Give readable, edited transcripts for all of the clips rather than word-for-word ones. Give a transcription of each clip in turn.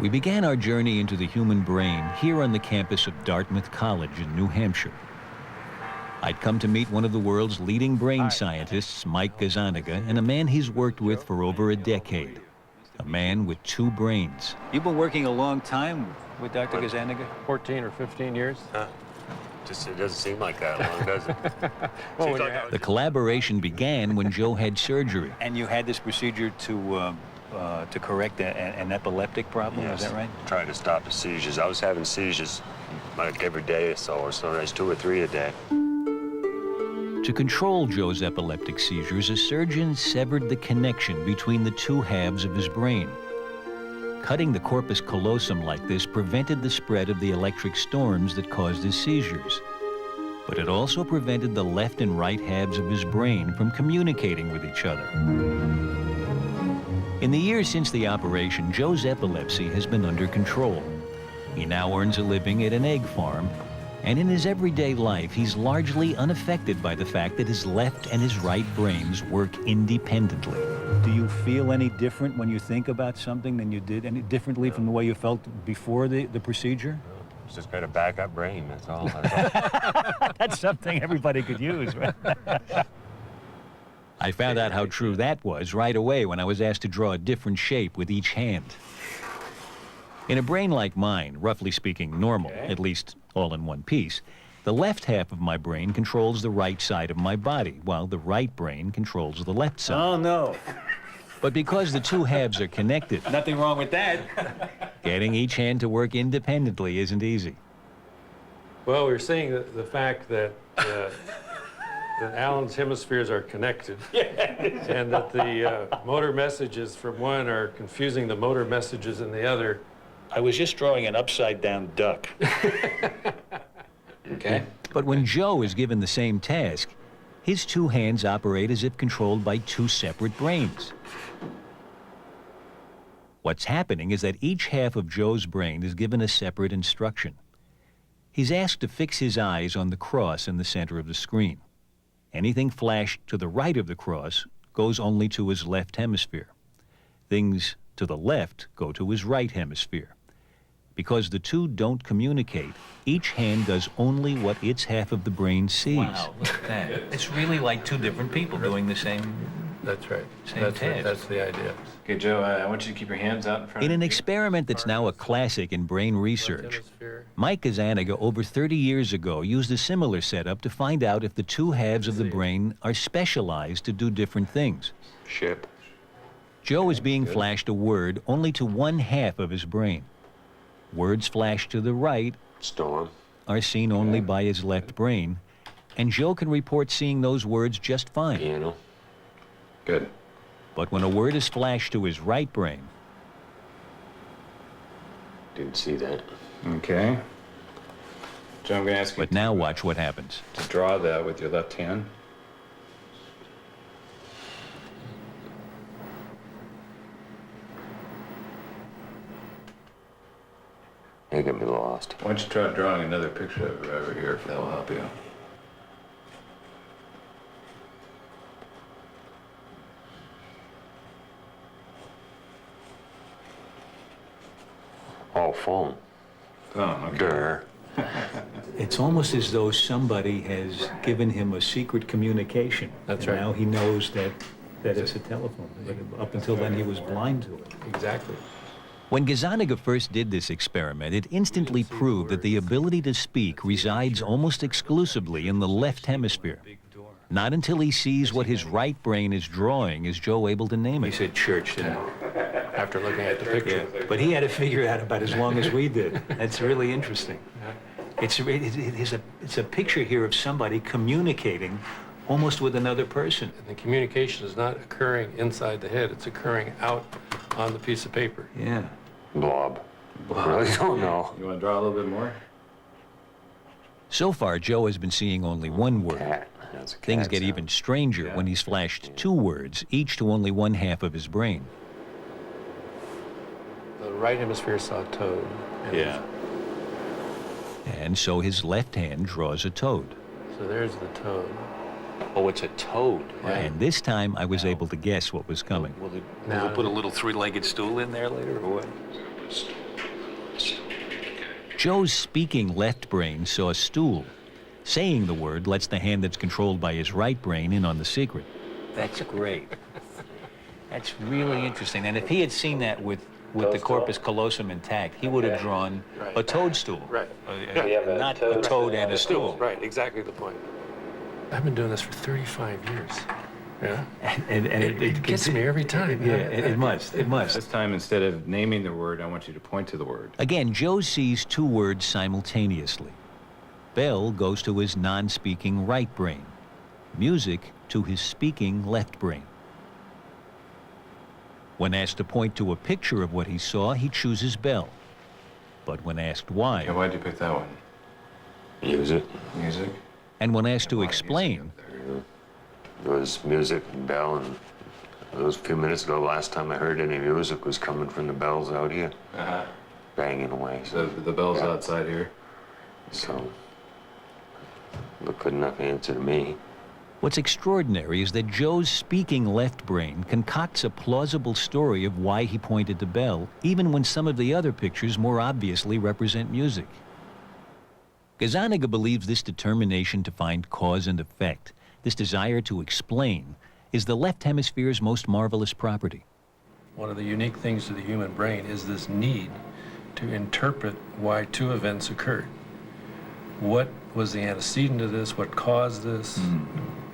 We began our journey into the human brain here on the campus of Dartmouth College in New Hampshire. I'd come to meet one of the world's leading brain scientists, Mike Gazzaniga, and a man he's worked with for over a decade. A man with two brains. You've been working a long time with Dr. Gazzaniga? 14 or 15 years. Just it doesn't seem like that long, does it? Well, The collaboration began when Joe had surgery. And you had this procedure to correct an epileptic problem, Yes. is that right? Trying to stop the seizures. I was having seizures like every day or so, or sometimes 2 or 3 a day. To control Joe's epileptic seizures, a surgeon severed the connection between the two halves of his brain. Cutting the corpus callosum like this prevented the spread of the electric storms that caused his seizures. But it also prevented the left and right halves of his brain from communicating with each other. In the years since the operation, Joe's epilepsy has been under control. He now earns a living at an egg farm, and in his everyday life, he's largely unaffected by the fact that his left and his right brains work independently. Do you feel any different when you think about something than you did, any differently from the way you felt before the procedure? It's just got a backup brain, that's all. That's something everybody could use, right? I found out how true that was right away when I was asked to draw a different shape with each hand. In a brain like mine, roughly speaking normal, at least all in one piece, the left half of my brain controls the right side of my body, while the right brain controls the left side. Oh, no. But because the two halves are connected, Nothing wrong with that. getting each hand to work independently isn't easy. well, we're seeing the fact that that Alan's hemispheres are connected, and that the motor messages from one are confusing the motor messages in the other. I was just drawing an upside-down duck. Okay? But when Joe is given the same task, his two hands operate as if controlled by two separate brains. What's happening is that each half of Joe's brain is given a separate instruction. He's asked to fix his eyes on the cross in the center of the screen. Anything flashed to the right of the cross goes only to his left hemisphere. Things to the left go to his right hemisphere. Because the two don't communicate, each hand does only what its half of the brain sees. Wow, look at that. It's really like two different people doing the same. That's right. Same task. That's the idea. Okay, Joe, I want you to keep your hands out in front In of an you. experiment that's now a classic in brain research, Hemisphere. Mike Gazzaniga over 30 years ago used a similar setup to find out if the two halves of the brain are specialized to do different things. Ship. Joe is being flashed a word only to one half of his brain. Words flashed to the right Storm. are seen only by his left brain, and Joe can report seeing those words just fine. Piano. Good. But when a word is flashed to his right brain, Didn't see that. Okay. Joe, I'm going to ask you but now watch what happens. to draw that with your left hand. They got me lost. Why don't you try drawing another picture of it over here, if that will help you. Oh, phone. Oh, okay. Grr. It's almost as though somebody has given him a secret communication. That's and right. now he knows that it's a telephone. But up until then, he was blind to it. Exactly. When Gazzaniga first did this experiment, it instantly proved that the ability to speak resides almost exclusively in the left hemisphere. Not until he sees what his right brain is drawing is Joe able to name He it. said church, didn't After looking at the picture. he? But he had to figure it out about as long as we did. That's really interesting. It's a picture here of somebody communicating almost with another person. And the communication is not occurring inside the head, it's occurring out on the piece of paper. Yeah. Blob. I really don't know. You want to draw a little bit more? So far, Joe has been seeing only one word. Cat. That's a cat Things get sound. even stranger when he's flashed two words, each to only one half of his brain. The right hemisphere saw toad. And And so his left hand draws a toad. So there's the toad. Oh, it's a toad. And this time I was able to guess what was coming. Will they put a little three-legged stool in there later, or what? Joe's speaking left brain saw a stool. Saying the word lets the hand that's controlled by his right brain in on the secret. That's great. That's really interesting. And if he had seen that with the Corpus Callosum intact, he would have drawn a toadstool. Right. Not a toad and a stool. Right, exactly the point. I've been doing this for 35 years. Yeah. And It gets me every time. Yeah, it must. It must. This time, instead of naming the word, I want you to point to the word. Again, Joe sees two words simultaneously. Bell goes to his non-speaking right brain. Music to his speaking left brain. When asked to point to a picture of what he saw, he chooses Bell. But when asked why, Yeah, why'd you pick that one? Music. Music? and when asked to explain, It was music and bell, and it was a few minutes ago. Last time I heard any music was coming from the bells out here, Uh-huh. banging away. So the bell's Yeah. outside here. So, but good enough answer to me. what's extraordinary is that Joe's speaking left brain concocts a plausible story of why he pointed to Bell, even when some of the other pictures more obviously represent music. Gazzaniga believes this determination to find cause and effect, this desire to explain, is the left hemisphere's most marvelous property. One of the unique things to the human brain is this need to interpret why two events occurred. What was the antecedent to this? What caused this?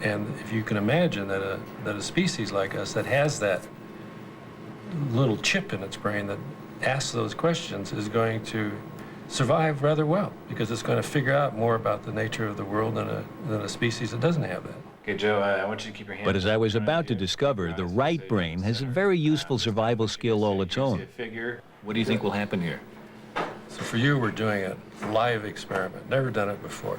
And if you can imagine that a species like us that has that little chip in its brain that asks those questions is going to survive rather well, because it's going to figure out more about the nature of the world than a species that doesn't have that. Okay, Joe, I want you to keep your hand. But as I was about to discover, the right brain has a very useful survival skill all its own. What do you think will happen here? So for you, we're doing a live experiment. Never done it before.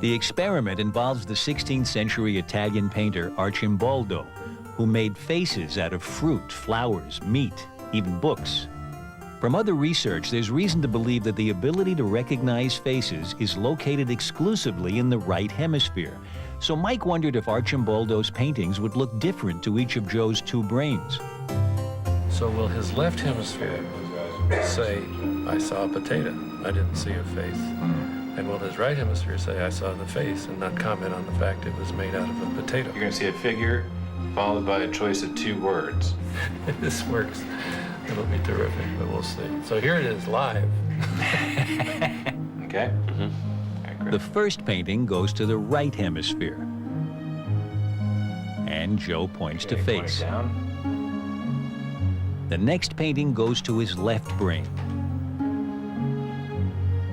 The experiment involves the 16th century Italian painter Arcimboldo, who made faces out of fruit, flowers, meat, even books. From other research, there's reason to believe that the ability to recognize faces is located exclusively in the right hemisphere. So Mike wondered if Arcimboldo's paintings would look different to each of Joe's two brains. So will his left hemisphere say, I saw a potato, I didn't see a face? And will his right hemisphere say, I saw the face, and not comment on the fact it was made out of a potato? You're going to see a figure followed by a choice of two words. If this works, it'll be terrific, but we'll see. So here it is, live. Okay? The first painting goes to the right hemisphere. And Joe points to Okay, point face. it down. The next painting goes to his left brain.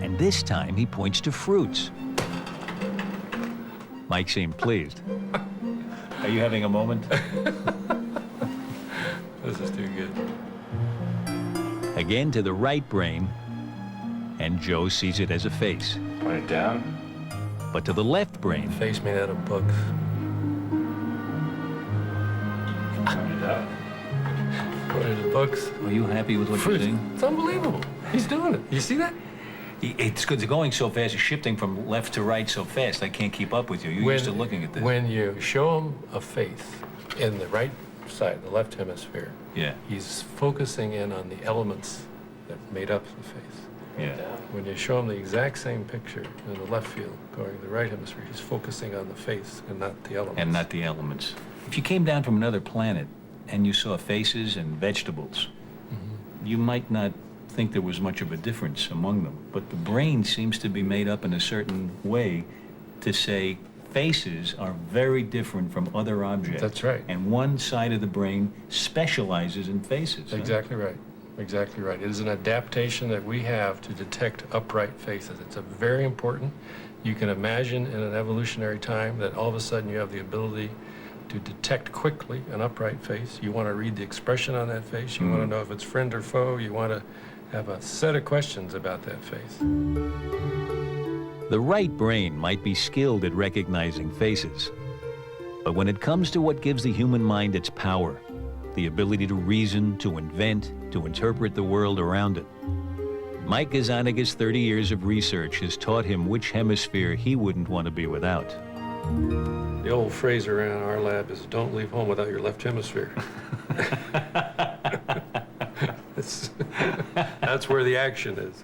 And this time he points to fruits. Mike seemed pleased. Are you having a moment? This is too good. Again to the right brain, and Joe sees it as a face. Point it down. But to the left brain, Face made out of books. Point it up. What are the books? are you happy with what you're Fruit. seeing? It's unbelievable. He's doing it. You see that? It's good. It's going so fast. It's shifting from left to right so fast. I can't keep up with you. You're used to looking at this. When you show him a face in the right side, the left hemisphere, Yeah, he's focusing in on the elements that made up the face. yeah. When you show him the exact same picture in the left field going to the right hemisphere, he's focusing on the face and not the elements. And not the elements. If you came down from another planet and you saw faces and vegetables, you might not think there was much of a difference among them. But the brain seems to be made up in a certain way to say faces are very different from other objects. That's right. And one side of the brain specializes in faces. huh? Exactly right. Exactly right. It is an adaptation that we have to detect upright faces. It's a very important. You can imagine in an evolutionary time that all of a sudden you have the ability to detect quickly an upright face. You want to read the expression on that face. You want to know if it's friend or foe. You want to have a set of questions about that face. The right brain might be skilled at recognizing faces. But when it comes to what gives the human mind its power, the ability to reason, to invent, to interpret the world around it, Mike Gazzaniga's 30 years of research has taught him which hemisphere he wouldn't want to be without. The old phrase around our lab is, don't leave home without your left hemisphere. That's where the action is.